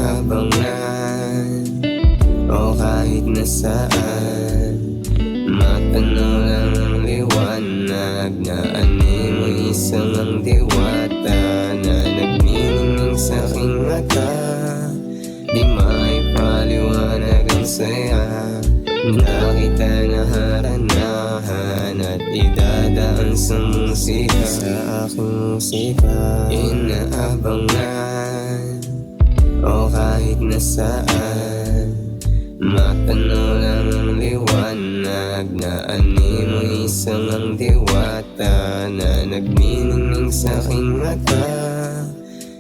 inaabangan o kahit nasaan, matanaw lang ang liwanag na animoy isang ang diwata na nagniningning sa aking mata. Di maipaliwanag ang saya na kita naharanahan at idadaan sa musika. Sa aking musika inaabangan o kahit nasaan, matanaw lang ang liwanag na animoy isang ang diwata na nagniningning sa aking mata.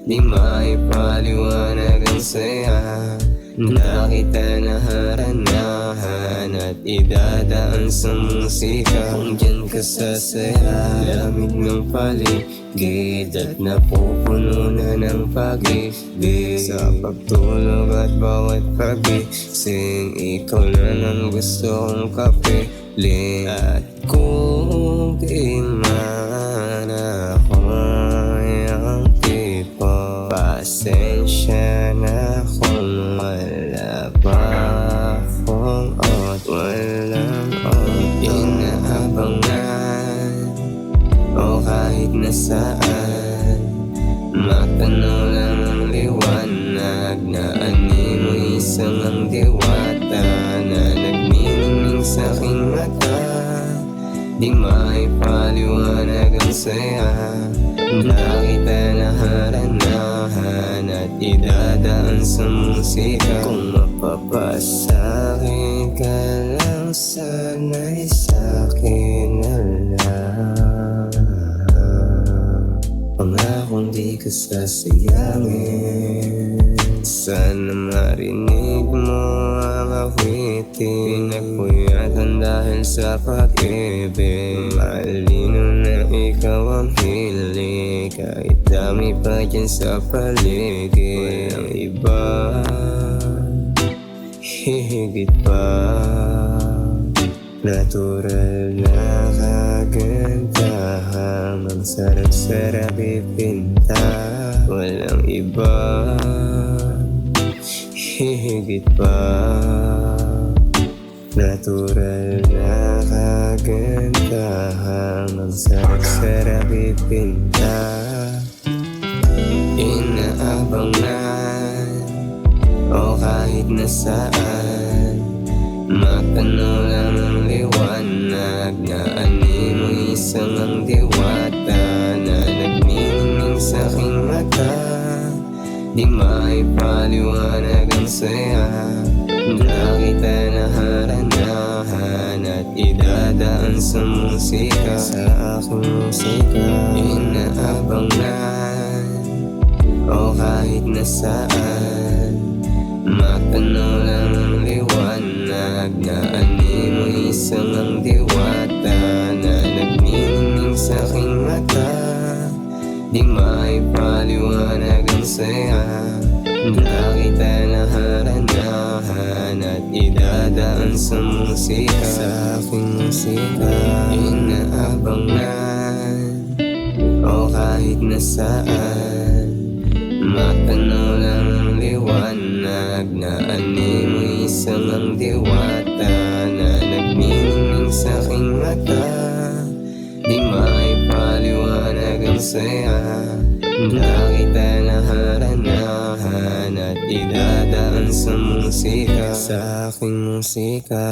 Di maipaliwanag ang saya na kita naharanahan at idadaan sa musika. Kung dyan ka sasaya, lamig ng paligid at napupuno na ng pag-ibig. Sa pagtulog at bawat pagising, ikaw na ang gusto kong kapiling. At kung di man ako yung tipo, pasensya na kung wala pa akong walang inaabangan o kahit nasaan, matanaw lang ang liwanag na animoy isang ang diwata na nagniningning sa aking mata. Di maipaliwanag ang saya na kita naharanahan at idadaan sa musika. Kung mapapasakin ka lang, sana'y sa'kin na lang. Pangakong di ka sasayangin. Sana marinig mo ang awitin, pinagpuyatan dahil sa pag-ibig. Malinaw na ikaw ang hilig, kahit dami pa dyan sa paligid. Walang iba hihigit pa, natural na kagandahan, ang sarap-sarap ipinta. Walang iba hihigit pa, natural na kagandahan, ang sarap-sarap ipinta. Inaabangan o kahit nasaan, matanaw lang ang liwanag na animoy isang ang diwata na nagniningning sa aking mata. Di maipaliwanag ang saya na kita naharanahan at idadaan sa musika. Sa aking musika inaabangan o kahit nasaan, matanaw lang ang liwanag na animoy isang ang diwata na nagniningning sa aking mata. Di maipaliwanag ang saya na kita naharanahan at idadaan sa musika. Sa aking musika inaabangan o kahit nasaan, matanaw lang ang liwanag na animoy isang ang diwata na nagniningning sa aking mata. Di maipaliwanag ang saya na kita naharanahan at idadaan sa musika. Sa aking musika.